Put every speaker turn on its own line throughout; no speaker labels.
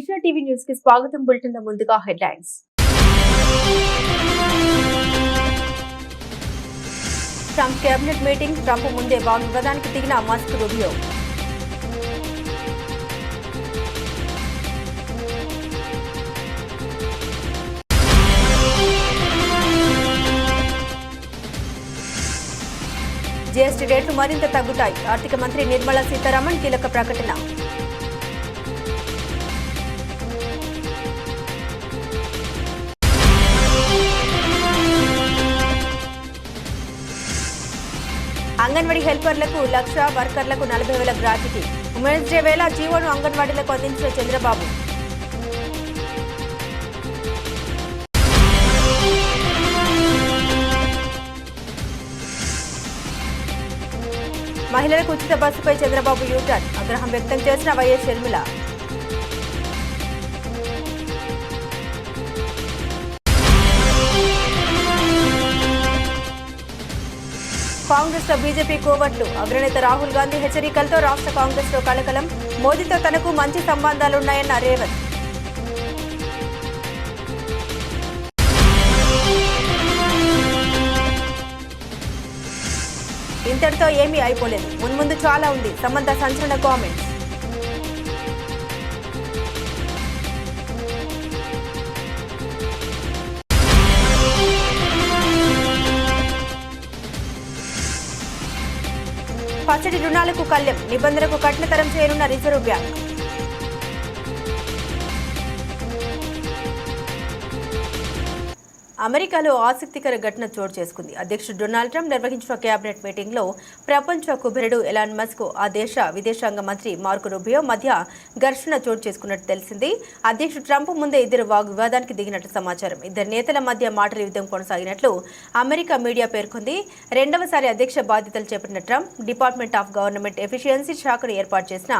దిశ TV news కి స్వాగతం. Bulletin లో ముందుగా headlines. Trump cabinet meeting. Trump ముందే వాగ్వివాదానికి దిగిన మస్క్, రూబియో. జీఎస్టీ రేట్లు మరింత తగ్గుతాయి. ఆర్థిక మంత్రి నిర్మలా సీతారామన్ కీలక ప్రకటన. అంగన్వాడీ హెల్పర్లకు 1,00,000, వర్కర్లకు 40,000 గ్రాట్యుటీ. ఉమెన్స్ డే వేళ జీవోను అంగన్వాడీలకు అందించిన చంద్రబాబు. మహిళలకు ఉచిత బస్సుపై చంద్రబాబు యూటర్న్. ఆగ్రహం వ్యక్తం చేసిన వైఎస్ షర్మిల. కాంగ్రెస్ లో బీజేపీ కోవట్లు. అగ్రనేత రాహుల్ గాంధీ హెచ్చరికలతో రాష్ట్ర కాంగ్రెస్ లో కలకలం. మోదీతో తనకు మంచి సంబంధాలున్నాయన్న రేవంత్. ఇంతటితో ఏమీ అయిపోలేదు, మున్ముందు చాలా ఉంది. సమంత సంచలన కామెంట్స్. పచ్చడి రుణాలకు కళ్లెం. నిబంధనలకు కఠినతరం చేయనున్న రిజర్వ్ బ్యాంక్. అమెరికాలో ఆసక్తికర ఘటన చోటు చేసుకుంది. అధ్యక్షుడు డొనాల్డ్ ట్రంప్ నిర్వహించిన కేబినెట్ మీటింగ్ లో ప్రపంచ కుబేరుడు ఎలాన్ మస్క్, ఆ దేశ విదేశాంగ మంత్రి మార్కో రూబియో మధ్య ఘర్షణ చోటు చేసుకున్నట్టు తెలిసింది. అధ్యక్షుడు ట్రంప్ ముందే ఇద్దరు వాగ్వివాదానికి దిగినట్టు సమాచారం. ఇద్దరు నేతల మధ్య మాటల యుద్ధం కొనసాగినట్లు అమెరికా మీడియా పేర్కొంది. రెండవసారి అధ్యక్ష బాధ్యతలు చేపట్టిన Trump department of government efficiency శాఖను ఏర్పాటు చేసిన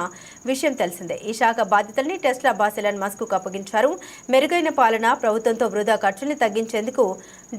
విషయం తెలిసిందే. ఈ శాఖ బాధ్యతల్ని టెస్లా బాస్ ఎలాన్ మస్క్ కు అప్పగించారు. మెరుగైన పాలన, ప్రభుత్వంతో వృధా ఖర్చుల్ని తగ్గించేందుకు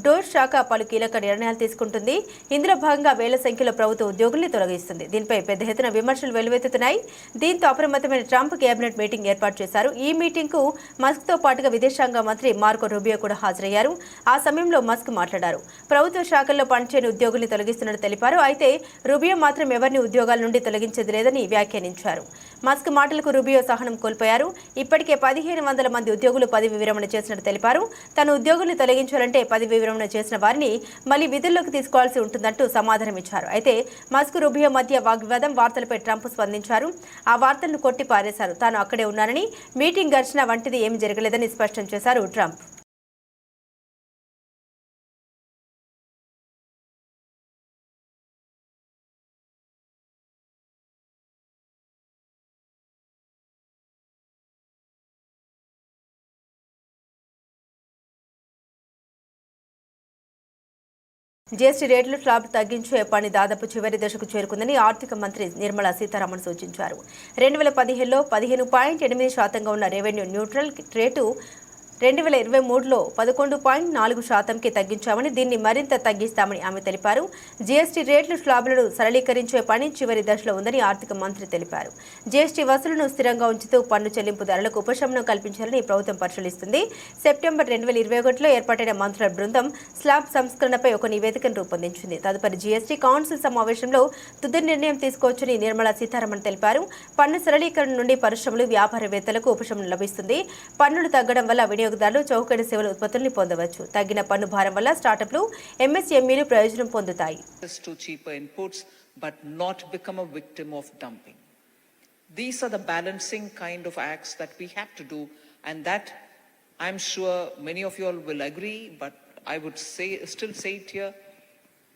డోర్ శాఖ పలు కీలక నిర్ణయాలు తీసుకుంటుంది. ఇందులో భాగంగా వేల సంఖ్యలో ప్రభుత్వ ఉద్యోగుల్ని తొలగిస్తుంది. దీనిపై పెద్ద ఎత్తున విమర్శలు వెల్లువెత్తుతున్నాయి. దీంతో అప్రమత్తమైన ట్రంప్ కేబినెట్ మీటింగ్ ఏర్పాటు చేశారు. ఈ మీటింగ్ కు మస్క్ తో పాటుగా విదేశాంగ మంత్రి మార్కో రూబియో కూడా హాజరయ్యారు. ఆ సమయంలో మస్క్ మాట్లాడారు. ప్రభుత్వ శాఖల్లో పనిచేయని ఉద్యోగుల్ని తొలగిస్తున్నట్టు తెలిపారు. అయితే రూబియో మాత్రం ఎవరిని ఉద్యోగాల నుండి తొలగించేది లేదని వ్యాఖ్యానించారు. మస్క్ మాటలకు రూబియో సహనం కోల్పోయారు. ఇప్పటికే 1,500 మంది ఉద్యోగులు పదవి విరమణ చేసినట్టు తెలిపారు. తన ఉద్యోగుల్ని తొలగించాలంటే పదవి విరమణ చేసిన వారిని మళ్లీ విధుల్లోకి తీసుకోవాల్సి ఉంటుందంటూ సమాధానం ఇచ్చారు. అయితే మస్క్, రూబియో మధ్య వాగ్వివాదం వార్తలపై ట్రంప్ స్పందించారు. ఆ వార్తలను కొట్టి పారేశారు. తాను అక్కడే ఉన్నానని, మీటింగ్ ఘర్షణ వంటిది ఏమీ జరగలేదని స్పష్టం చేశారు ట్రంప్. జీఎస్టీ రేట్లు స్లాబ్ తగ్గించే పని దాదాపు చివరి దశకు చేరుకుందని ఆర్థిక మంత్రి నిర్మలా సీతారామన్ సూచించారు. 2015లో 15.8% ఉన్న రెవెన్యూ న్యూట్రల్ రేటు 2023లో 11.4%కి తగ్గించామని, దీన్ని మరింత తగ్గిస్తామని ఆమె తెలిపారు. జీఎస్టీ రేట్లు స్లాబులను సరళీకరించే పని చివరి దశలో ఉందని ఆర్థిక మంత్రి తెలిపారు. జీఎస్టీ వసూలును స్థిరంగా ఉంచుతూ పన్ను చెల్లింపుదారులకు ఉపశమనం కల్పించాలని ప్రభుత్వం పరిశీలిస్తుంది. సెప్టెంబర్ 2021లో ఏర్పాటైన మంత్రుల బృందం స్లాబ్ సంస్కరణపై ఒక నివేదికను రూపొందించింది. తదుపరి జీఎస్టీ కౌన్సిల్ సమావేశంలో తుది నిర్ణయం తీసుకోవచ్చని నిర్మలా సీతారామన్ తెలిపారు. పన్ను సరళీకరణ నుండి పరిశ్రమలు, వ్యాపారవేత్తలకు ఉపశమనం లభిస్తుంది. పన్నులు తగ్గడం వల్ల వినియోగదారులు చౌకైన సేవల ఉత్పత్తుల్ని పొందవచ్చు. తగ్గిన పన్ను భారం వల్ల స్టార్టప్లు, ఎంఎస్ఎంఈలు ప్రయోజనం పొందుతాయి.
These are the balancing kind of acts that we have to do, and that I'm sure many of you all will agree, but I would still say it here,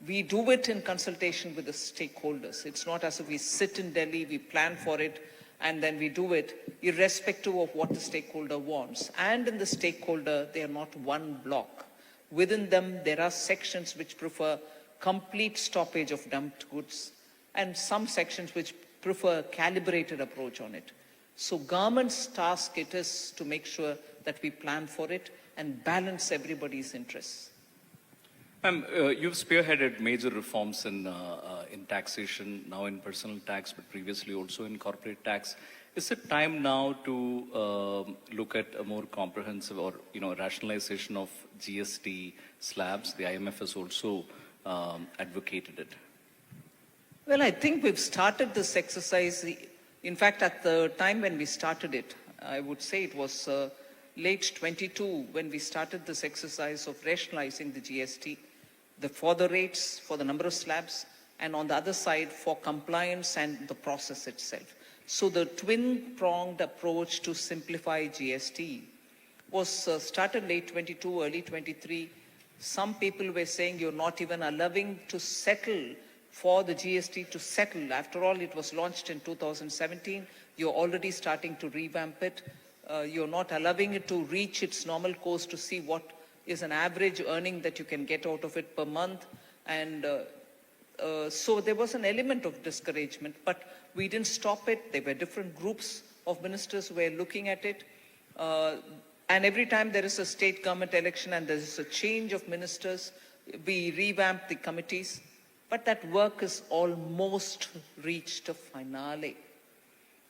we do it in consultation with the stakeholders. It's not as if we sit in Delhi, we plan for it, and then we do it irrespective of what the stakeholder wants. And in the stakeholder, they are not one block. Within them, there are sections which prefer complete stoppage of dumped goods, and some sections which prefer calibrated approach on it. So government's task it is to make sure that we plan for it and balance everybody's interests.
You've spearheaded major reforms in taxation, now in personal tax, but previously also in corporate tax. Is it time now to look at a more comprehensive or rationalization of GST slabs? The IMF has also advocated it.
Well, I think we've started this exercise. In fact, at the time when we started it, I would say it was late 22 when we started this exercise of rationalizing the GST, for the rates, for the number of slabs, and on the other side for compliance and the process itself. So the twin-pronged approach to simplify GST was started late 22, early 23. Some people were saying you're not even allowing to settle for the GST to settle. After all, it was launched in 2017. You're already starting to revamp it. You're not allowing it to reach its normal course to see what is an average earning that you can get out of it per month. And so there was an element of discouragement, but we didn't stop it. There were different groups of ministers who were looking at it. And every time there is a state government election and there is a change of ministers, we revamp the committees. But that work has almost reached a finale.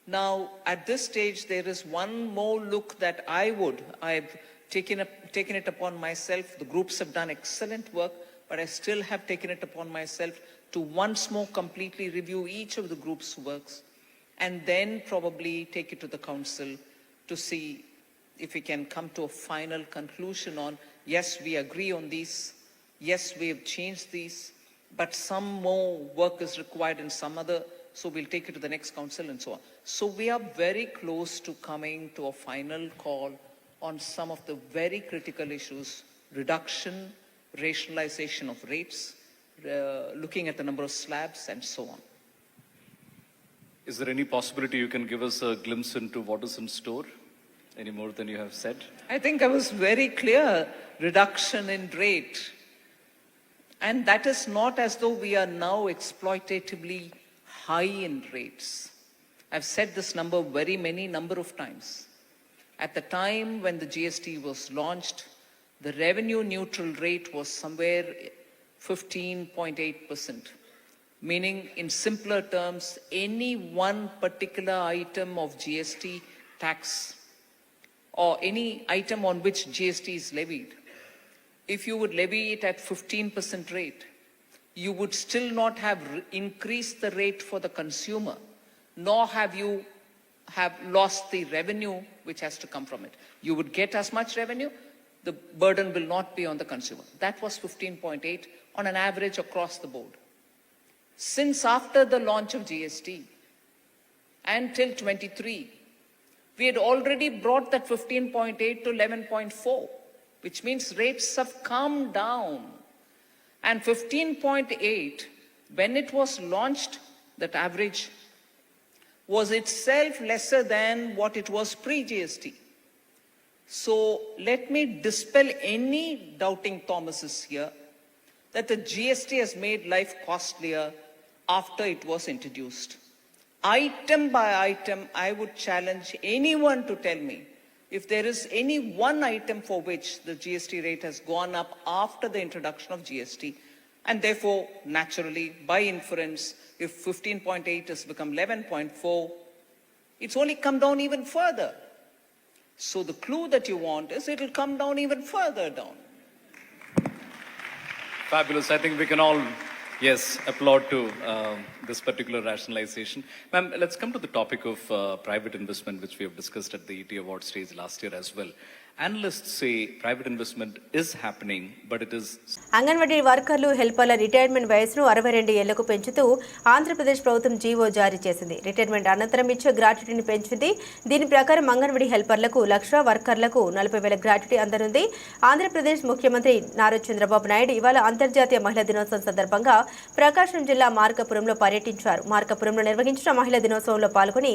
Now, at this stage, there is one more look that I've taken it upon myself. The groups have done excellent work, but I still have taken it upon myself to once more completely review each of the group's works and then probably take it to the council to see if we can come to a final conclusion on, yes, we agree on these, yes, we have changed these, but some more work is required in some other, so we'll take it to the next council and so on. So we are very close to coming to a final call on some of the very critical issues: reduction, rationalization of rates, looking at the number of slabs and so on.
Is there any possibility you can give us a glimpse into what is in store? Any more than you have said?
I think I was very clear. Reduction in rate. And that is not as though we are now exploitatively high in rates. I've said this number number of times. At the time when the GST was launched, the revenue neutral rate was somewhere 15.8%. Meaning, in simpler terms, any one particular item of GST tax or any item on which GST is levied, if you would levy it at 15% rate, you would still not have increased the rate for the consumer, nor have you have lost the revenue which has to come from it. You would get as much revenue, the burden will not be on the consumer. That was 15.8 on an average across the board. Since after the launch of GST until 23, we had already brought that 15.8 to 11.4, which means rates have come down. And 15.8, when it was launched, that average was itself lesser than what it was pre-GST. So let me dispel any doubting Thomases here that the GST has made life costlier after it was introduced. Item by item, I would challenge anyone to tell me if there is any one item for which the GST rate has gone up after the introduction of GST, and therefore, naturally, by inference, if 15.8 has become 11.4, it's only come down even further. So the clue that you want is it'll come down even further down.
Fabulous. I think we can all, yes, applaud to this particular rationalization. Ma'am, let's come to the topic of private investment, which we have discussed at the ET Award stage last year as well. Analysts say private investment is happening, but it is...
anganwadi వర్కర్లు హెల్పర్ల retirement వయసును 62 ఏళ్లకు పెంచుతూ ఆంధ్రప్రదేశ్ ప్రభుత్వం GO జారీ చేసింది. Retirement అనంతరం ఇచ్చే గ్రాట్యుటీని పెంచింది. దీని ప్రకారం అంగన్వాడీ హెల్పర్లకు 1,00,000, వర్కర్లకు 40,000 గ్రాట్యుటీ అందనుంది. ఆంధ్రప్రదేశ్ ముఖ్యమంత్రి నారా చంద్రబాబు నాయుడు ఇవాళ అంతర్జాతీయ మహిళా దినోత్సవం సందర్భంగా ప్రకాశం జిల్లా మార్కాపురంలో పర్యటించారు. మార్కాపురంలో నిర్వహించిన మహిళా దినోత్సవంలో పాల్గొని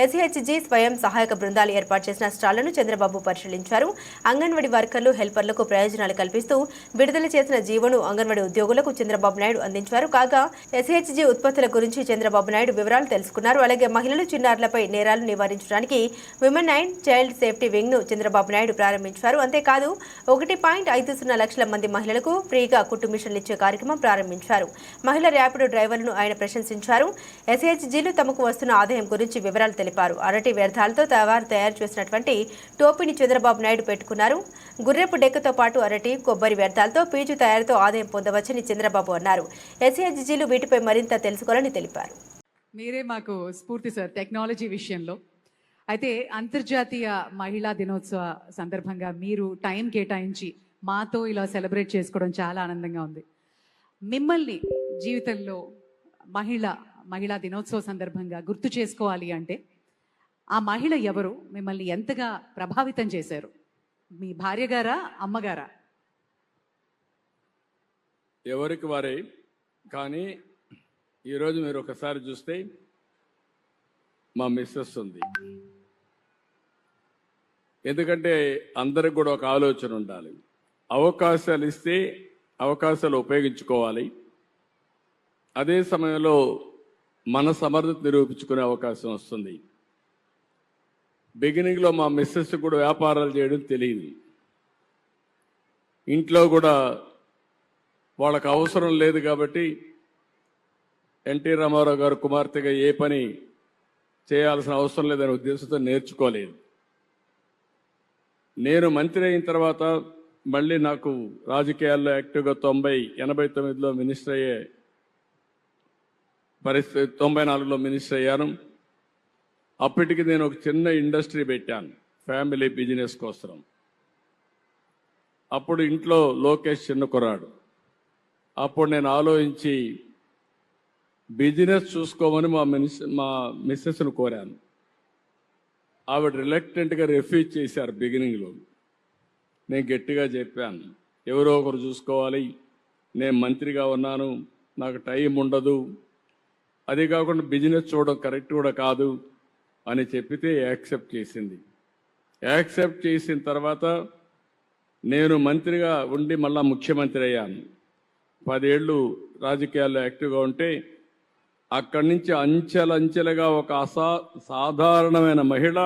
ఎస్హెచ్జి స్వయం సహాయక బృందాలు ఏర్పాటు చేసిన స్టాళ్లను చంద్రబాబు పరిశీలించారు. ప్రారంభించారు. అంగన్వాడీ వర్కర్లు, హెల్పర్లకు ప్రయోజనాలు కల్పిస్తూ విడుదల చేసిన జీవోను అంగన్వాడీ ఉద్యోగులకు చంద్రబాబు నాయుడు అందించారు. కాగా ఎస్హెచ్జీ ఉత్పత్తుల గురించి చంద్రబాబు నాయుడు వివరాలు తెలుసుకున్నారు. అలాగే మహిళలు, చిన్నారులపై నేరాలు నివారించడానికి women and child safety wing ను చంద్రబాబు నాయుడు ప్రారంభించారు. అంతేకాదు 1.50 లక్షల మంది మహిళలకు ఫ్రీగా కుట్టు మిషన్లు ఇచ్చే కార్యక్రమం ప్రారంభించారు. మహిళా ర్యాపిడో డ్రైవర్లను ఆయన ప్రశంసించారు. ఎస్హెచ్జీలు తమకు వస్తున్న ఆదాయం గురించి వివరాలు తెలిపారు. అరటి వ్యర్థాలతో తయారు చేసినటువంటి టోపీని చంద్రబాబు నాయుడు పెట్టుకున్నారు. గుర్రెపు డెక్కతో పాటు అరటి, కొబ్బరి వ్యర్థాలతో పీచు తయారీతో ఆదాయం పొందవచ్చని చంద్రబాబు అన్నారు. ఎస్హెచ్జీలు వీటిపై మరింత తెలుసుకోవాలని తెలిపారు.
మీరే మాకు స్ఫూర్తి సార్ టెక్నాలజీ విషయంలో. అయితే అంతర్జాతీయ మహిళా దినోత్సవ సందర్భంగా మీరు టైం కేటాయించి మాతో ఇలా చేసుకోవడం చాలా ఆనందంగా ఉంది. మిమ్మల్ని జీవితంలో మహిళా దినోత్సవ సందర్భంగా గుర్తు చేసుకోవాలి అంటే ఆ మహిళ ఎవరు, మిమ్మల్ని ఎంతగా ప్రభావితం చేశారు? మీ భార్య గారా, అమ్మగారా?
ఎవరికి వారే. కానీ ఈరోజు మీరు ఒకసారి చూస్తే మా మిస్సెస్ ఉంది. ఎందుకంటే అందరికి కూడా ఒక ఆలోచన ఉండాలి. అవకాశాలు ఇస్తే అవకాశాలు ఉపయోగించుకోవాలి. అదే సమయంలో మన సమర్థత నిరూపించుకునే అవకాశం వస్తుంది. బిగినింగ్లో మా మిస్సెస్ కూడా వ్యాపారాలు చేయడం తెలియదు. ఇంట్లో కూడా వాళ్ళకు అవసరం లేదు కాబట్టి ఎన్టీ రామారావు గారు కుమార్తెగా ఏ పని చేయాల్సిన అవసరం లేదనే ఉద్దేశంతో నేర్చుకోలేదు. నేను మంత్రి అయిన తర్వాత మళ్ళీ నాకు రాజకీయాల్లో యాక్టివ్గా 89లో మినిస్టర్ అయ్యే పరిస్థితి, 94లో మినిస్టర్ అయ్యాను. అప్పటికి నేను ఒక చిన్న ఇండస్ట్రీ పెట్టాను ఫ్యామిలీ బిజినెస్ కోసం. అప్పుడు ఇంట్లో లోకేష్ చిన్న కుర్రాడు. అప్పుడు నేను ఆలోచించి బిజినెస్ చూసుకోమని మా మిస్సెస్ను కోరాను. ఆవిడ రిలక్టెంట్గా రిఫ్యూజ్ చేశారు. బిగినింగ్లో నేను గట్టిగా చెప్పాను, ఎవరో ఒకరు చూసుకోవాలి, నేను మంత్రిగా ఉన్నాను, నాకు టైం ఉండదు, అది కాకుండా బిజినెస్ చూడడం కరెక్ట్ కూడా కాదు అని చెప్పితే యాక్సెప్ట్ చేసింది. యాక్సెప్ట్ చేసిన తర్వాత నేను మంత్రిగా ఉండి మళ్ళా ముఖ్యమంత్రి అయ్యాను. 10 ఏళ్ళు రాజకీయాల్లో యాక్టివ్గా ఉంటే అక్కడి నుంచి అంచెలంచెలుగా ఒక సాధారణమైన మహిళ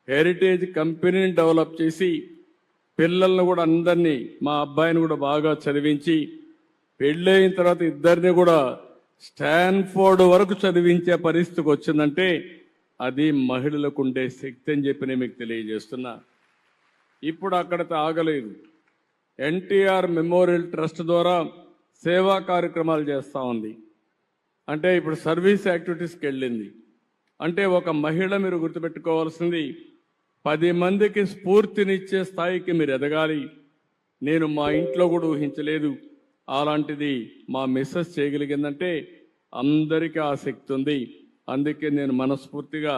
హెరిటేజ్ కంపెనీని డెవలప్ చేసి పిల్లలను కూడా అందరినీ, మా అబ్బాయిని కూడా బాగా చదివించి పెళ్ళైన తర్వాత ఇద్దరిని కూడా స్టాన్ఫోర్డ్ వరకు చదివించే పరిస్థితికి వచ్చిందంటే అది మహిళలకు ఉండే శక్తి అని చెప్పి నేను మీకు తెలియజేస్తున్నా. ఇప్పుడు అక్కడితో ఆగలేదు. ఎన్టీఆర్ మెమోరియల్ ట్రస్ట్ ద్వారా సేవా కార్యక్రమాలు చేస్తూ ఉంది. అంటే ఇప్పుడు సర్వీస్ యాక్టివిటీస్కి వెళ్ళింది. అంటే ఒక మహిళ మీరు గుర్తుపెట్టుకోవాల్సింది 10 మందికి స్ఫూర్తినిచ్చే స్థాయికి మీరు ఎదగాలి. నేను మా ఇంట్లో కూడా ఊహించలేదు. అలాంటిది మా మిస్సెస్ చేయగలిగిందంటే అందరికీ ఆ శక్తి ఉంది. అందుకే నేను మనస్ఫూర్తిగా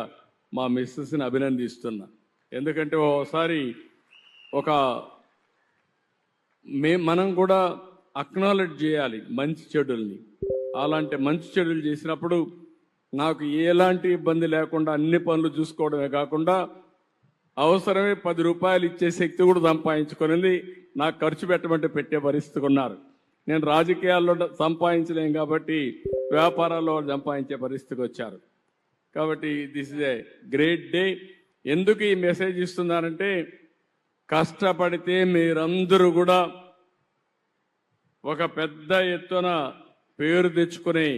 మా మిస్సెస్ని అభినందిస్తున్నా. ఎందుకంటే ఓసారి మనం కూడా అక్నాలెడ్జ్ చేయాలి మంచి చెడుల్ని. అలాంటి మంచి చెడులు చేసినప్పుడు నాకు ఎలాంటి ఇబ్బంది లేకుండా అన్ని పనులు చూసుకోవడమే కాకుండా అవసరమే 10 రూపాయలు ఇచ్చే శక్తి కూడా సంపాదించుకునేది. నాకు ఖర్చు పెట్టమంటే పెట్టే పరిస్థితి ఉన్నారు. నేను రాజకీయాల్లో సంపాదించలేం కాబట్టి వ్యాపారాల్లో సంపాదించే పరిస్థితికి వచ్చారు. కాబట్టి this is a great day. ఎందుకు ఈ మెసేజ్ ఇస్తున్నానంటే కష్టపడితే మీరందరూ కూడా ఒక పెద్ద ఎత్తున పేరు తెచ్చుకునే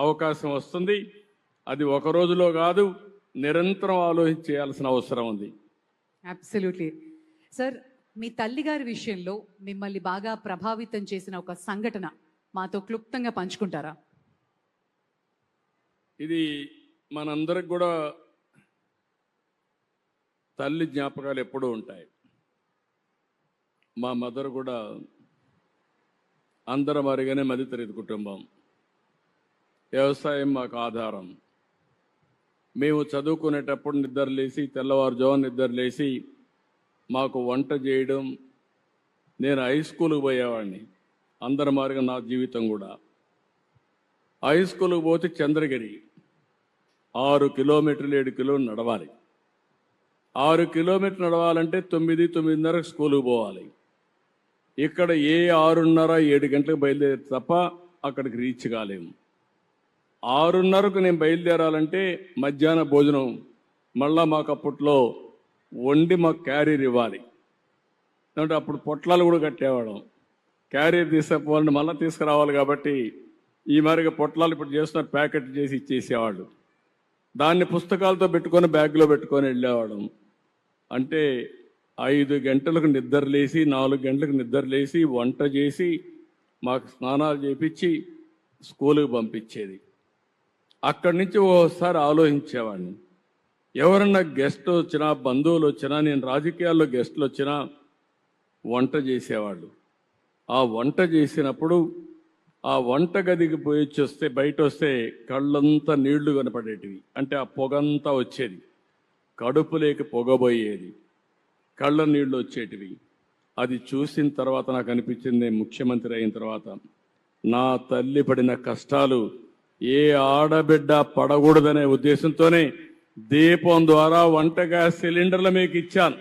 అవకాశం వస్తుంది. అది ఒక రోజులో కాదు, నిరంతరం ఆలోచించి చేయాల్సిన అవసరం ఉంది.
Absolutely sir. మీ తల్లిగారి విషయంలో మిమ్మల్ని బాగా ప్రభావితం చేసిన ఒక సంఘటన మాతో క్లుప్తంగా పంచుకుంటారా?
ఇది మనందరికి కూడా తల్లి జ్ఞాపకాలు ఎప్పుడూ ఉంటాయి. మా మదర్ కూడా అందరం అరిగానే మధ్యతరగతి కుటుంబం. వ్యవసాయం మాకు ఆధారం. మేము చదువుకునేటప్పుడు నిద్రలేసి తెల్లవారుజామున నిద్రలేసి మాకు వంట చేయడం. నేను హై స్కూల్కి పోయేవాడిని. అందరి మారిగా నా జీవితం కూడా. హై స్కూల్కి పోతే చంద్రగిరి 6 కిలోమీటర్లు 7 కిలోమీటర్లు నడవాలి. 6 కిలోమీటర్లు నడవాలంటే 9:30 స్కూల్కి పోవాలి. ఇక్కడ 6:30, 7 గంటలకు బయలుదేరి తప్ప అక్కడికి రీచ్ కాలేము. 6:30కు నేను బయలుదేరాలంటే మధ్యాహ్న భోజనం మళ్ళా మాకు అప్పట్లో వండి మాకు క్యారీర్ ఇవ్వాలి. అంటే అప్పుడు పొట్లాలు కూడా కట్టేవాళ్ళం. క్యారీర్ తీసుకుపోవాలంటే మళ్ళీ తీసుకురావాలి కాబట్టి ఈ మరిగా పొట్లాలు ఇప్పుడు చేస్తున్న ప్యాకెట్ చేసి ఇచ్చేసేవాళ్ళు. దాన్ని పుస్తకాలతో పెట్టుకొని బ్యాగ్లో పెట్టుకొని వెళ్ళేవాళ్ళం. అంటే 5 గంటలకు నిద్రలేసి 4 గంటలకు నిద్రలేసి వంట చేసి మాకు స్నానాలు చేపించి స్కూలుకి పంపించేది. అక్కడి నుంచి ఓసారి ఆలోచించేవాడిని, ఎవరన్నా గెస్ట్ వచ్చినా బంధువులు వచ్చినా, నేను రాజకీయాల్లో గెస్టులు వచ్చినా వంట చేసేవాళ్ళు. ఆ వంట చేసినప్పుడు ఆ వంట గదికి పోయి వస్తే బయట వస్తే కళ్ళంతా నీళ్లు కనపడేటివి. అంటే ఆ పొగంతా వచ్చేది, కడుపులోకి పొగబోయేది, కళ్ళ నీళ్లు వచ్చేటివి. అది చూసిన తర్వాత నాకు అనిపించింది, ముఖ్యమంత్రి అయిన తర్వాత నా తల్లి పడిన కష్టాలు ఏ ఆడబిడ్డ పడకూడదనే ఉద్దేశంతోనే దీపం ద్వారా వంట గ్యాస్ సిలిండర్లు మీకు ఇచ్చాను.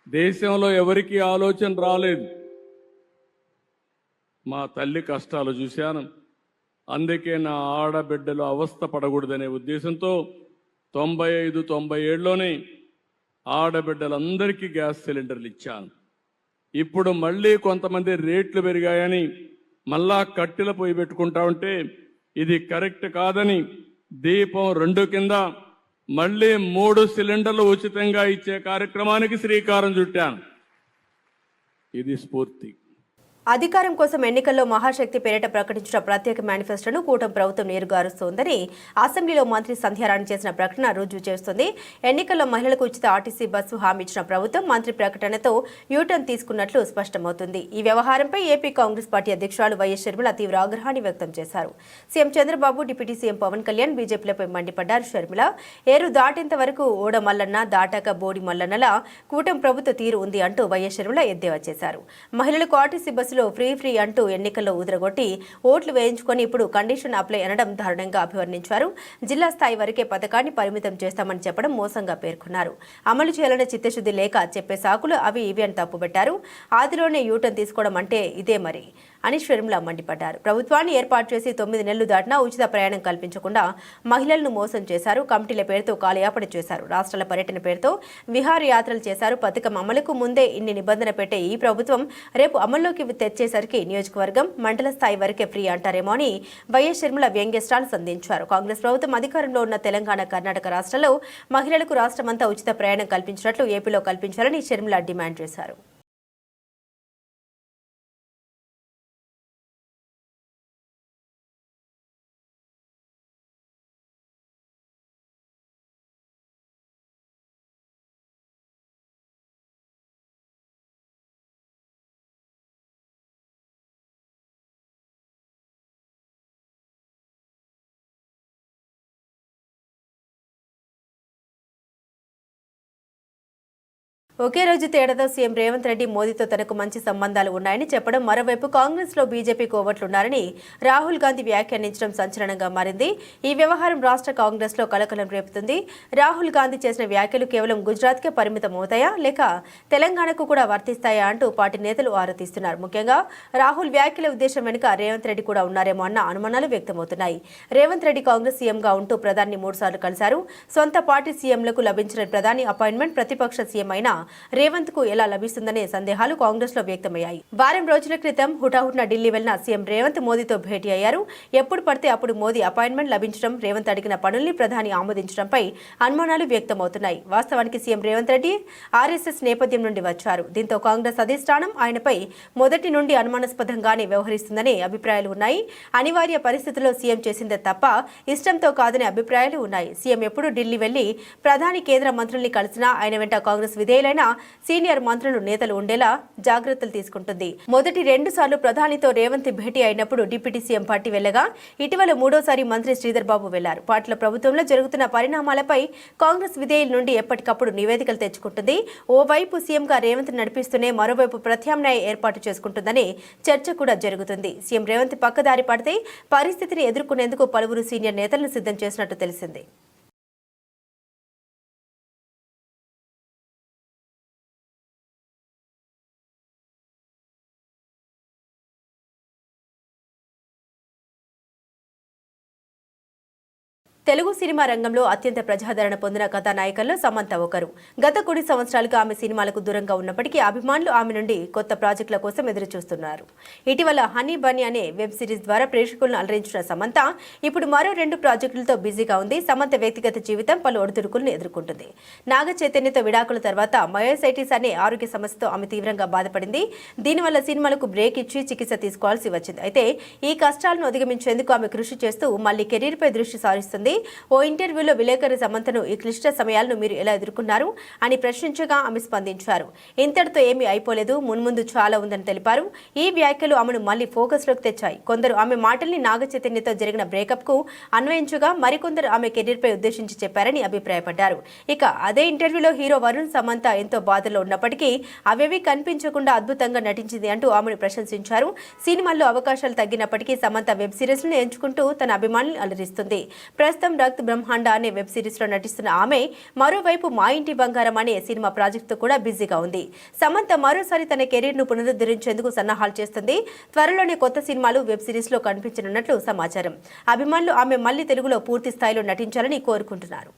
దేశంలో ఎవరికీ ఆలోచన రాలేదు. మా తల్లి కష్టాలు చూశాను. అందుకే నా ఆడబిడ్డలు అవస్థ పడకూడదనే ఉద్దేశంతో 95, 97లోనే ఆడబిడ్డలందరికీ గ్యాస్ సిలిండర్లు ఇచ్చాను. ఇప్పుడు మళ్ళీ కొంతమంది రేట్లు పెరిగాయని మళ్ళా కట్టెల పొయ్యి పెట్టుకుంటా ఉంటే ఇది కరెక్ట్ కాదని దీపం 2 కింద మళ్ళీ 3 సిలిండర్లు ఉచితంగా ఇచ్చే కార్యక్రమానికి శ్రీకారం చుట్టాను. ఇది స్ఫూర్తి.
అధికారం కోసం ఎన్నికల్లో మహాశక్తి పేరిట ప్రకటించిన ప్రత్యేక మేనిఫెస్టోను కూటమి ప్రభుత్వం నీరుగారుస్తోందని అసెంబ్లీలో మంత్రి సంధ్యారాణి చేసిన ప్రకటన రుజువు చేస్తుంది. ఎన్నికల్లో మహిళలకు ఉచిత ఆర్టీసీ బస్సు హామీ ఇచ్చిన ప్రభుత్వం మంత్రి ప్రకటనతో యూటర్న్ తీసుకున్నట్లు స్పష్టమవుతుంది. ఈ వ్యవహారంపై ఏపీ కాంగ్రెస్ పార్టీ అధ్యక్షురాలు వైఎస్ షర్మిల తీవ్ర ఆగ్రహాన్ని వ్యక్తం చేశారు. CM Chandrababu, deputy CM Pawan Kalyan బీజేపీలపై మండిపడ్డారు. షర్మిల ఏరు దాటేంత వరకు ఓడ మల్లన్న, దాటాక బోడి మల్లన్నలా కూటమి ప్రభుత్వ తీరు ఉంది అంటూ వైఎస్ షర్మిల ఎద్దేవా చేశారు. మహిళలకు ఆర్టీసీ బస్సు ఫ్రీ అంటూ ఎన్నికల్లో ఉదరగొట్టి ఓట్లు వేయించుకొని ఇప్పుడు కండిషన్ అప్లై అనడం దారుణంగా అభివర్ణించారు. జిల్లా స్థాయి వరకే పథకాన్ని పరిమితం చేస్తామని చెప్పడం మోసంగా పేర్కొన్నారు. అమలు చేయాలనే చిత్తశుద్ధి లేక చెప్పే సాకులు అవి ఇవి అని తప్పుబట్టారు. ఆదిలోనే యూటర్న్ తీసుకోవడం అంటే ఇదే మరి అని షర్మిల మండిపడ్డారు. ప్రభుత్వాన్ని ఏర్పాటు చేసి 9 నెలలు దాటినా ఉచిత ప్రయాణం కల్పించకుండా మహిళలను మోసం చేశారు. కమిటీల పేరుతో కాలయాపన చేశారు. రాష్ట్రాల పర్యటన పేరుతో విహారయాత్రలు చేశారు. పథకం అమలుకు ముందే ఇన్ని నిబంధన పెట్టే ఈ ప్రభుత్వం రేపు అమల్లోకి తెచ్చేసరికి నియోజకవర్గం, మండల స్థాయి వరకే ఫ్రీ అంటారేమో అని వైఎస్ షర్మిల వ్యంగ్యస్టాలు సంధించారు. కాంగ్రెస్ ప్రభుత్వం అధికారంలో ఉన్న తెలంగాణ, కర్ణాటక రాష్ట్రాల్లో మహిళలకు రాష్ట్రమంతా ఉచిత ప్రయాణం కల్పించినట్లు ఏపీలో కల్పించాలని షర్మిల డిమాండ్ చేశారు. ఒకే రోజు తేడాతో సీఎం రేవంత్ రెడ్డి మోదీతో తనకు మంచి సంబంధాలు ఉన్నాయని చెప్పడం, మరోవైపు కాంగ్రెస్ లో బీజేపీ కోవట్లున్నారని రాహుల్ గాంధీ వ్యాఖ్యానించడం సంచలనంగా మారింది. ఈ వ్యవహారం రాష్ట్ర కాంగ్రెస్ లో కలకలం రేపుతుంది. రాహుల్ గాంధీ చేసిన వ్యాఖ్యలు కేవలం గుజరాత్ కే పరిమితం అవుతాయా లేక తెలంగాణకు కూడా వర్తిస్తాయా అంటూ పార్టీ నేతలు ఆరోపిస్తున్నారు. ముఖ్యంగా రాహుల్ వ్యాఖ్యల ఉద్దేశం వెనుక రేవంత్ రెడ్డి కూడా ఉన్నారేమో అన్న అనుమానాలు వ్యక్తమవుతున్నాయి. రేవంత్ రెడ్డి కాంగ్రెస్ సీఎంగా ఉంటూ ప్రధాని 3 సార్లు కలిశారు. సొంత పార్టీ సీఎంలకు లభించిన ప్రధాని అపాయింట్మెంట్ ప్రతిపక్ష సీఎం అయినా రేవంత్ కు ఎలా లభిస్తుందనే సందేహాలు కాంగ్రెస్ లో వ్యక్తమయ్యాయి. వారం రోజుల క్రితం హుటాహుటిన ఢిల్లీ వెళ్లిన సీఎం రేవంత్ మోదీతో భేటీ అయ్యారు. ఎప్పుడు పడితే అప్పుడు మోదీ అపాయింట్మెంట్ లభించడం, రేవంత్ అడిగిన పనుల్ని ప్రధాని ఆమోదించడంపై అనుమానాలు వ్యక్తమవుతున్నాయి. వాస్తవానికి సీఎం రేవంత్ రెడ్డి ఆర్ఎస్ఎస్ నేపథ్యం నుండి వచ్చారు. దీంతో కాంగ్రెస్ అధిష్టానం ఆయనపై మొదటి నుండి అనుమానాస్పదంగానే వ్యవహరిస్తుందనే అభిప్రాయాలు ఉన్నాయి. అనివార్య పరిస్థితుల్లో సీఎం చేసిందే తప్ప ఇష్టంతో కాదనే అభిప్రాయాలు ఉన్నాయి. సీఎం ఎప్పుడు ఢిల్లీ వెళ్లి ప్రధాని, కేంద్ర మంత్రుల్ని కలిసినా ఆయన వెంట కాంగ్రెస్ విధేయులైన సీనియర్ మంత్రులు, నేతలు ఉండేలా జాగ్రత్తలు తీసుకుంటుంది. మొదటి 2 సార్లు ప్రధానితో రేవంత్ భేటీ అయినప్పుడు డిప్యూటీ సీఎం పార్టీ వెళ్లగా, ఇటీవల 3వసారి మంత్రి శ్రీధర్ బాబు వెళ్లారు. పార్టీల ప్రభుత్వంలో జరుగుతున్న పరిణామాలపై కాంగ్రెస్ విధేయుల నుండి ఎప్పటికప్పుడు నివేదికలు తెచ్చుకుంటుంది. ఓవైపు సీఎంగా రేవంత్ నడిపిస్తూనే మరోవైపు ప్రత్యామ్నాయ ఏర్పాటు చేసుకుంటుందని చర్చ కూడా జరుగుతుంది. సీఎం రేవంత్ పక్కదారి పడితే పరిస్థితిని ఎదుర్కొనేందుకు పలువురు సీనియర్ నేతలను సిద్ధం చేసినట్టు తెలిసింది. తెలుగు సినిమా రంగంలో అత్యంత ప్రజాదరణ పొందిన కథానాయికల్లో సమంత ఒకరు. గత కొన్ని సంవత్సరాలుగా ఆమె సినిమాలకు దూరంగా ఉన్నప్పటికీ అభిమానులు ఆమె నుండి కొత్త ప్రాజెక్టుల కోసం ఎదురుచూస్తున్నారు. ఇటీవల హనీ బన్నీ అనే వెబ్ సిరీస్ ద్వారా ప్రేక్షకులను అలరించిన సమంత ఇప్పుడు మరో 2 ప్రాజెక్టులతో బిజీగా ఉంది. సమంత వ్యక్తిగత జీవితం పలు ఒడిదుడుకులను ఎదుర్కొంటుంది. నాగ చైతన్యతో విడాకుల తర్వాత మయోసైటిస్ అనే ఆరోగ్య సమస్యతో ఆమె తీవ్రంగా బాధపడింది. దీనివల్ల సినిమాలకు బ్రేక్ ఇచ్చి చికిత్స తీసుకోవాల్సి వచ్చింది. అయితే ఈ కష్టాలను అధిగమించేందుకు ఆమె కృషి చేస్తూ మళ్లీ కెరీర్పై దృష్టి సారిస్తుంది. ఓ ఇంటర్వ్యూలో విలేకరి సమంతను ఈ క్లిష్ట సమయాలను మీరు ఎలా ఎదుర్కొన్నారు అని ప్రశ్నించగా ఆమె స్పందించారు. ఇంతటితో ఏమీ అయిపోలేదు, మున్ముందు చాలా ఉందని తెలిపారు. ఈ వ్యాఖ్యలు ఆమెను మళ్లీ ఫోకస్లోకి తెచ్చాయి. కొందరు ఆమె మాటల్ని నాగ చైతన్యతో జరిగిన బ్రేకప్ కు అన్వయించగా మరికొందరు ఆమె కెరీర్పై ఉద్దేశించి చెప్పారని అభిప్రాయపడ్డారు. ఇక అదే ఇంటర్వ్యూలో హీరో వరుణ్ సమంత ఎంతో బాధలో ఉన్నప్పటికీ అవేవీ కనిపించకుండా అద్భుతంగా నటించింది అంటూ ఆమెను ప్రశంసించారు. సినిమాల్లో అవకాశాలు తగ్గినప్పటికీ సమంత వెబ్ సిరీస్లను ఎంచుకుంటూ తన అభిమానులను అలరిస్తుంది. ప్రస్తుతం రక్త్ బ్రహ్మాండ అనే వెబ్ సిరీస్ లో నటిస్తున్న ఆమె మరోవైపు మా ఇంటి బంగారం అనే సినిమా ప్రాజెక్టుతో కూడా బిజీగా ఉంది. సమంత మరోసారి తన కెరీర్ ను పునరుద్ధరించేందుకు సన్నాహాలు చేస్తుంది. త్వరలోనే కొత్త సినిమాలు వెబ్ సిరీస్ లో కనిపించనున్నట్లు సమాచారం. అభిమానులు ఆమె మళ్లీ తెలుగులో పూర్తి స్థాయిలో నటించాలని కోరుకుంటున్నారు.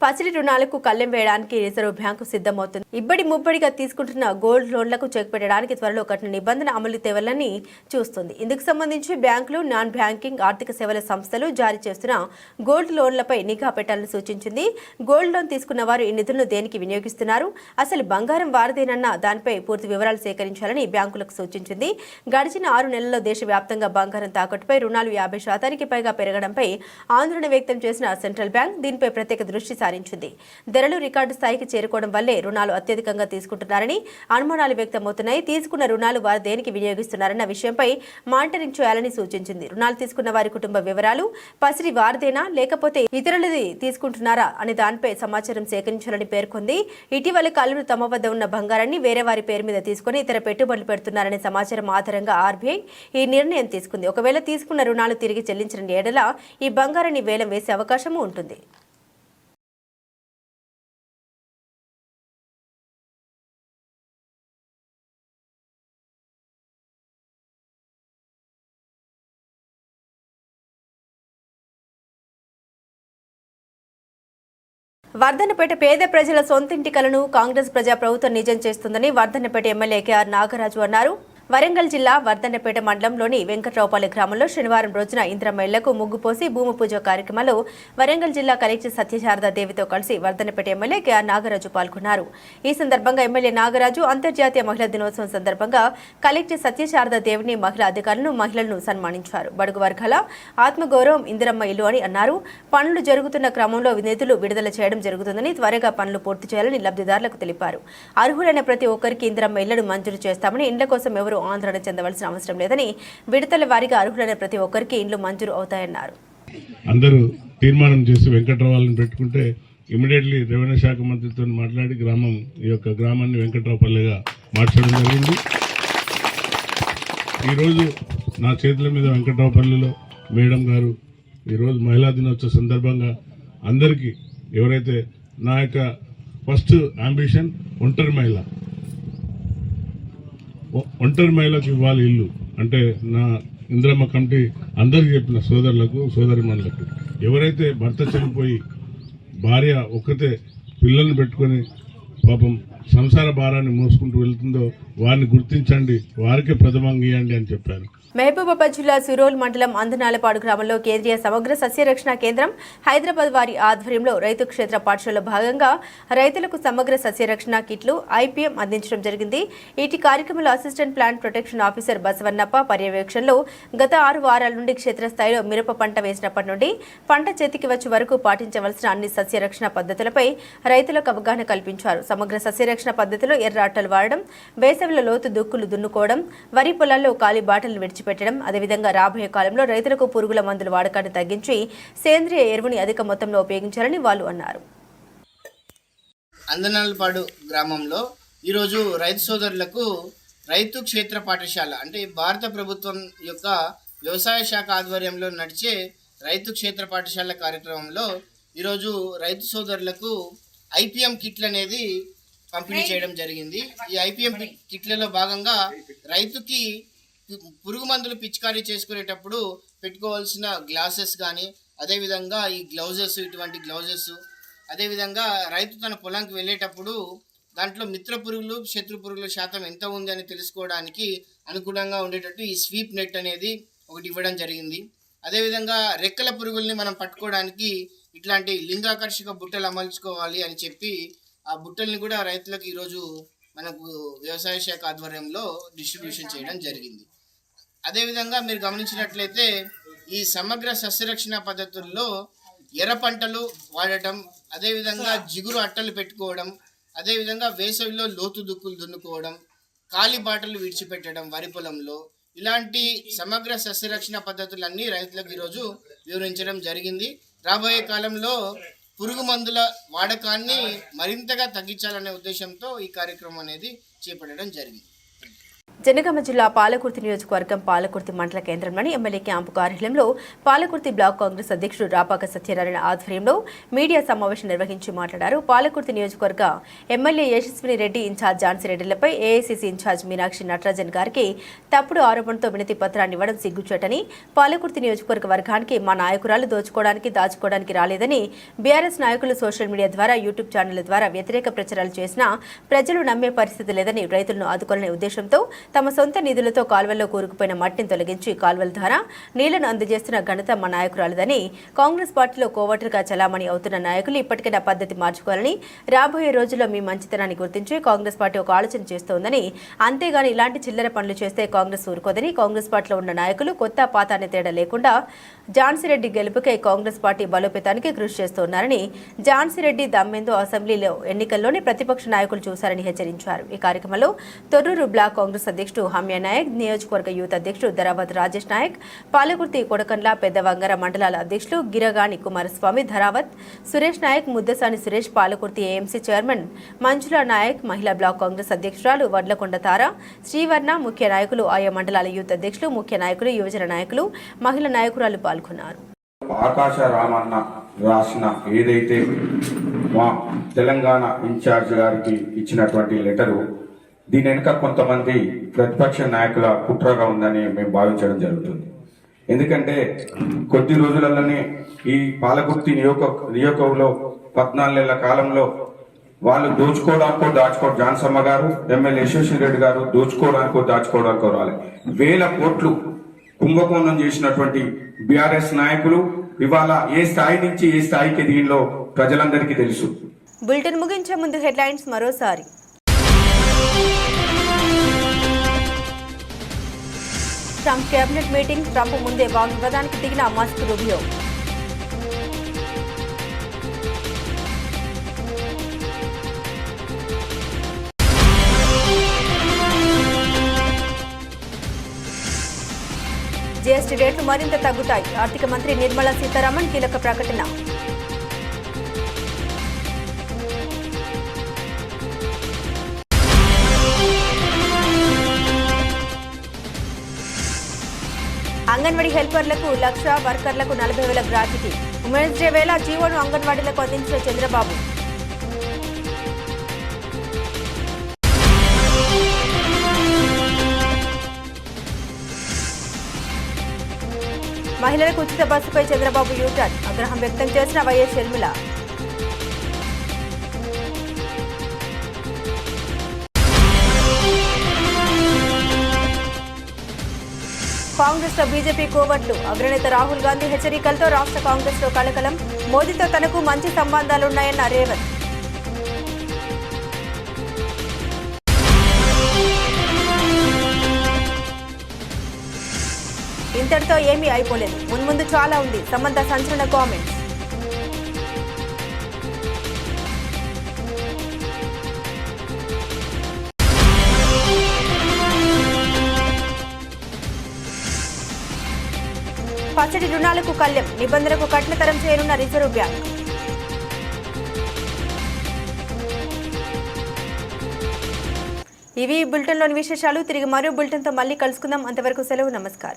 పసిడి రుణాలకు కళ్లెం వేయడానికి రిజర్వ్ బ్యాంకు సిద్ధమవుతుంది. ఇబ్బడి ముబ్బడిగా తీసుకుంటున్న గోల్డ్ లోన్లకు చెక్ పెట్టడానికి త్వరలో కఠిన నిబంధన అమలు తేవాలని చూస్తుంది. ఇందుకు సంబంధించి బ్యాంకులు, నాన్ బ్యాంకింగ్ ఆర్థిక సేవల సంస్థలు జారీ చేస్తున్న గోల్డ్ లోన్లపై నిఘా పెట్టాలని సూచించింది. గోల్డ్ లోన్ తీసుకున్న వారు ఈ నిధులను దేనికి వినియోగిస్తున్నారు, అసలు బంగారం వారిదేనన్న దానిపై పూర్తి వివరాలు సేకరించాలని బ్యాంకులకు సూచించింది. గడిచిన 6 నెలల్లో దేశవ్యాప్తంగా బంగారం తాకట్టుపై రుణాలు 50% పైగా పెరగడంపై ఆందోళన వ్యక్తం చేసిన సెంట్రల్ బ్యాంక్ దీనిపై ప్రత్యేక దృష్టి సారించింది. ధరలు రికార్డు స్థాయికి చేరుకోవడం వల్లే రుణాలు అత్యధికంగా తీసుకుంటున్నారని అనుమానాలు వ్యక్తమవుతున్నాయి. తీసుకున్న రుణాలు వారు దేనికి వినియోగిస్తున్నారన్న విషయంపై మానిటరింగ్ చేయాలని సూచించింది. రుణాలు తీసుకున్న వారి కుటుంబ వివరాలు, పసిడి వారిదేనా లేకపోతే ఇతరులది తీసుకుంటున్నారా అనే దానిపై సమాచారం సేకరించాలని పేర్కొంది. ఇటీవల కల్లులు తమ వద్ద ఉన్న బంగారాన్ని వేరే వారి పేరు మీద తీసుకుని ఇతర పెట్టుబడులు పెడుతున్నారనే సమాచారం ఆధారంగా ఆర్బీఐ ఈ నిర్ణయం తీసుకుంది. ఒకవేళ తీసుకున్న రుణాలు తిరిగి చెల్లించిన ఏడల ఈ బంగారాన్ని వేలం వేసే అవకాశం ఉంటుంది. వర్ధన్నపేట పేద ప్రజల సొంతింటి కలను కాంగ్రెస్ ప్రజా ప్రభుత్వం నిజం చేస్తుందని వర్ధన్నపేట ఎమ్మెల్యే కేఆర్ నాగరాజు అన్నారు. వరంగల్ జిల్లా వర్ధన్నపేట మండలంలోని వెంకట్రావుపల్లి గ్రామంలో శనివారం రోజున ఇంద్రమ్మ ఇళ్లకు ముగ్గు పోసి భూమి పూజ కార్యక్రమంలో వరంగల్ జిల్లా కలెక్టర్ సత్యశారదా దేవితో కలిసి వర్ధన్నపేట ఎమ్మెల్యే కేఆర్ నాగరాజు పాల్గొన్నారు. ఈ సందర్భంగా ఎమ్మెల్యే నాగరాజు అంతర్జాతీయ మహిళా దినోత్సవం సందర్భంగా కలెక్టర్ సత్యశారదా దేవిని మహిళా అధికారులను మహిళలను సన్మానించారు. బడుగు వర్గాల ఆత్మగౌరవం ఇందిరమ్మ ఇల్లు అని అన్నారు. పనులు జరుగుతున్న క్రమంలో నిధులు విడుదల చేయడం జరుగుతుందని త్వరగా పనులు పూర్తి చేయాలని లబ్ధిదారులకు తెలిపారు. అర్హులైన ప్రతి ఒక్కరికి ఇందిరమ్మ ఇళ్లను మంజూరు చేస్తామని, ఇండ్ల కోసం ఎవరు ఆందోళన చెందవలసిన అవసరం లేదని, విడతల వారీగా అర్హులైన ప్రతి ఒక్కరికి ఇండ్లు మంజూరు అవుతాయన్నారు.
అందరూ తీర్మానం చేసి వెంకట్రావులను పెట్టుకుంటే ఇమీడియట్లీ రెవెన్యూ శాఖ మంత్రితో మాట్లాడి ఈ యొక్క గ్రామాన్ని వెంకట్రావుపల్లిగా మార్చడం జరిగింది. ఈరోజు నా చేతుల మీద వెంకట్రావుపల్లిలో మేడం గారు ఈరోజు మహిళా దినోత్సవ సందర్భంగా అందరికీ ఎవరైతే నా యొక్క ఫస్ట్ అంబిషన్ ఒంటరి మహిళకు ఇవ్వాలి ఇల్లు అంటే నా ఇందిరమ్మ కమిటీ అందరికి చెప్పిన సోదరులకు సోదరిమణులకు ఎవరైతే భర్త చనిపోయి భార్య ఒక్కతే పిల్లల్ని పెట్టుకొని పాపం సంసార భారాన్ని మోసుకుంటూ వెళ్తుందో వారిని గుర్తించండి, వారికే ప్రథమంగా ఇవ్వండి అని చెప్పారు.
మహబూబాబాద్ జిల్లా సురోల్ మండలం అందనాలపాడు గ్రామంలో కేంద్రీయ సమగ్ర సస్యరక్షణ కేంద్రం హైదరాబాద్ వారి ఆధ్వర్యంలో రైతు క్షేత్ర పాఠశాలలో భాగంగా రైతులకు సమగ్ర సస్యరక్షణ కిట్లు ఐపీఎం అందించడం జరిగింది. ఈ కార్యక్రమంలో అసిస్టెంట్ ప్లాంట్ ప్రొటెక్షన్ ఆఫీసర్ బసవన్నప్ప పర్యవేక్షణలో గత 6 వారాల నుండి క్షేత్రస్థాయిలో మిరప పంట వేసినప్పటి నుండి పంట చేతికి వచ్చే వరకు పాటించవలసిన అన్ని సస్యరక్షణ పద్ధతులపై రైతులకు అవగాహన కల్పించారు. సమగ్ర సస్యరక్షణ సస్యరక్షణ పద్ధతిలో ఎర్ర అట్టలు వాడడం, వేసవిలో లోతు దుక్కులు దున్నుకోవడం, వరి పొలాల్లో కాలి బాటలను విడిచిపెట్టడం, అదేవిధంగా రాబోయే కాలంలో రైతులకు పురుగుల మందుల వాడకాన్ని తగ్గించి సేంద్రియ ఎరువుని అధిక మొత్తంలో ఉపయోగించాలని వాళ్ళు అన్నారు.
అందనాలపాడు గ్రామంలో ఈరోజు రైతు సోదరులకు రైతు క్షేత్ర పాఠశాల అంటే భారత ప్రభుత్వం యొక్క వ్యవసాయ శాఖ ఆధ్వర్యంలో నడిచే రైతు క్షేత్ర పాఠశాల కార్యక్రమంలో ఈరోజు రైతు సోదరులకు ఐపీఎం కిట్లు అనేది పంపిణీ చేయడం జరిగింది. ఈ ఐపీఎం కిట్లలో భాగంగా రైతుకి పురుగు మందులు పిచికారీ చేసుకునేటప్పుడు పెట్టుకోవాల్సిన గ్లాసెస్ కానీ, అదేవిధంగా ఈ గ్లౌజెస్, ఇటువంటి గ్లౌజెస్, అదేవిధంగా రైతు తన పొలానికి వెళ్ళేటప్పుడు దాంట్లో మిత్ర పురుగులు, శత్రు పురుగుల శాతం ఎంత ఉంది అని తెలుసుకోవడానికి అనుగుణంగా ఉండేటట్టు ఈ స్వీప్ నెట్ అనేది ఒకటి ఇవ్వడం జరిగింది. అదేవిధంగా రెక్కల పురుగుల్ని మనం పట్టుకోవడానికి ఇట్లాంటి లింగాకర్షక బుట్టలు అమర్చుకోవాలి అని చెప్పి ఆ బుట్టల్ని కూడా రైతులకు ఈరోజు మనకు వ్యవసాయ శాఖ ఆధ్వర్యంలో డిస్ట్రిబ్యూషన్ చేయడం జరిగింది. అదేవిధంగా మీరు గమనించినట్లయితే ఈ సమగ్ర సస్యరక్షణ పద్ధతుల్లో ఎర్ర పంటలు వాడటం, అదేవిధంగా జిగురు అట్టలు పెట్టుకోవడం, అదేవిధంగా వేసవిలో లోతు దుక్కులు దున్నుకోవడం, కాలి బాటలు విడిచిపెట్టడం వరి పొలంలో, ఇలాంటి సమగ్ర సస్యరక్షణ పద్ధతులన్నీ రైతులకు ఈరోజు వివరించడం జరిగింది. రాబోయే కాలంలో పురుగు మందుల వాడకాన్ని మరింతగా తగ్గించాలనే ఉద్దేశంతో ఈ కార్యక్రమం అనేది చేపట్టడం జరిగింది.
జనగామ జిల్లా పాలకుర్తి నియోజకవర్గం పాలకుర్తి మండల కేంద్రంలోని ఎమ్మెల్యే క్యాంపు కార్యాలయంలో పాలకుర్తి బ్లాక్ కాంగ్రెస్ అధ్యక్షుడు రాపాక సత్యనారాయణ ఆధ్వర్యంలో మీడియా సమావేశం నిర్వహించి మాట్లాడారు. పాలకుర్తి నియోజకవర్గ ఎమ్మెల్యే యశస్విని రెడ్డి ఇన్ఛార్జ్ ఝాన్సీ రెడ్డిలపై ఏఐసీసీ ఇన్ఛార్జ్ మీనాక్షి నటరాజన్ గారికి తప్పుడు ఆరోపణతో వినతి పత్రాన్ని ఇవ్వడం సిగ్గుచేటని, పాలకుర్తి నియోజకవర్గ వర్గానికి మా నాయకురాలు దాచుకోవడానికి రాలేదని బీఆర్ఎస్ నాయకులు సోషల్ మీడియా ద్వారా, యూట్యూబ్ ఛానళ్ల ద్వారా వ్యతిరేక ప్రచారాలు చేసినా ప్రజలు నమ్మే పరిస్థితి లేదని, రైతులను ఆదుకోవాలనే ఉద్దేశంతో తమ సొంత నిధులతో కాల్వల్లో కూరుకుపోయిన మట్టిని తొలగించి కాల్వల ద్వారా నీళ్లను అందజేస్తున్న ఘనత మా నాయకురాలదని, కాంగ్రెస్ పార్టీలో కోవటర్గా చలామణి అవుతున్న నాయకులు ఇప్పటికైనా పద్ధతి మార్చుకోవాలని, రాబోయే రోజుల్లో మీ మంచితనాన్ని గుర్తించి కాంగ్రెస్ పార్టీ ఒక ఆలోచన చేస్తోందని, అంతేగాని ఇలాంటి చిల్లర పనులు చేస్తే కాంగ్రెస్ ఊరుకోదని, కాంగ్రెస్ పార్టీలో ఉన్న నాయకులు కొత్త పాతాన్ని తేడా లేకుండా ఝాన్సీ రెడ్డి గెలుపుకై కాంగ్రెస్ పార్టీ బలోపేతానికి కృషి చేస్తున్నారని, ఝాన్సీ రెడ్డి దమ్మెందో అసెంబ్లీలో ఎన్నికల్లోని ప్రతిపక్ష నాయకులు చూశారని హెచ్చరించారు. ఈ కార్యక్రమంలో తొర్రూరు బ్లాక్ కాంగ్రెస్ అధ్యక్షుడు హమ్యా నాయక్, నియోజకవర్గ యూత్ అధ్యక్షుడు ధరావత్ రాజేష్ నాయక్, పాలకుర్తి కొడకండ్ల పెద్దవంగర మండలాల అధ్యక్షులు గిరగాని కుమారస్వామి, ధరావత్ సురేష్ నాయక్, ముద్దసాని సురేష్, పాలకుర్తి ఏఎంసీ చైర్మన్ మంజులా నాయక్, మహిళా బ్లాక్ కాంగ్రెస్ అధ్యక్షురాలు వడ్లకొండ తార, శ్రీవర్ణ, ముఖ్య నాయకులు, ఆయా మండలాల యూత్ అధ్యక్షులు, ముఖ్య నాయకులు, యువజన నాయకులు, మహిళా నాయకురాలు పాల్గొన్నారు.
ఆకాశ రామన్న రాసిన ఏదైతే మా తెలంగాణ ఇన్ఛార్జ్ గారికి ఇచ్చినటువంటి లెటరు, దీని వెనుక కొంతమంది ప్రతిపక్ష నాయకుల కుట్రగా ఉందని మేము భావించడం జరుగుతుంది. ఎందుకంటే కొద్ది రోజులలోనే ఈ పాలకుర్తి నియోజకవర్గంలో 14 నెలల కాలంలో వాళ్ళు దాచుకో జాన్సమ్మ గారు, ఎమ్మెల్యే యశస్వి రెడ్డి గారు దాచుకోవడానికో రాలే. 1000 కోట్లు కుంభకోణం చేసినటువంటి బీఆర్ఎస్ నాయకులు ఇవాళ ఏ స్థాయి నుంచి ఏ స్థాయికి ఎదిగిందో ప్రజలందరికీ తెలుసు.
బులెటిన్ ముగించే ముందు హెడ్లైన్స్ మరోసారి. ట్రంప్ కేబినెట్ మీటింగ్, ట్రంప్ ముందే వాగ్వాదానికి దిగిన మస్క్, రూబియో. జీఎస్టీ రేట్లు మరింత తగ్గుతాయి, ఆర్థిక మంత్రి నిర్మలా సీతారామన్ కీలక ప్రకటన. అంగన్వాడీ హెల్పర్లకు 1,00,000, వర్కర్లకు 40,000 గ్రాట్యుటీ. ఉమెన్స్ డే వేళ జీవోను అంగన్వాడీలకు అందించిన చంద్రబాబు. మహిళలకు ఉచిత బస్సుపై చంద్రబాబు యూటర్న్, ఆగ్రహం వ్యక్తం చేసిన వైఎస్ షర్మిల. కాంగ్రెస్ లో బీజేపీ కోవట్లు, అగ్రనేత రాహుల్ గాంధీ హెచ్చరికలతో రాష్ట్ర కాంగ్రెస్ లో కలకలం. మోదీతో తనకు మంచి సంబంధాలున్నాయన్న రేవంత్. ఇంతటితో ఏమీ అయిపోలేదు, మున్ముందు చాలా ఉంది. సమంత సంచలన కామెంట్స్. పచ్చడి రుణాలకు కళ్లెం, నిబంధనలకు కఠినతరం చేయనున్న రిజర్వ్ బ్యాంక్. ఇవి బులెటిన్లోని విశేషాలు. తిరిగి మరో బులెటిన్తో మళ్ళీ కలుసుకుందాం. అంతవరకు సెలవు. నమస్కారం.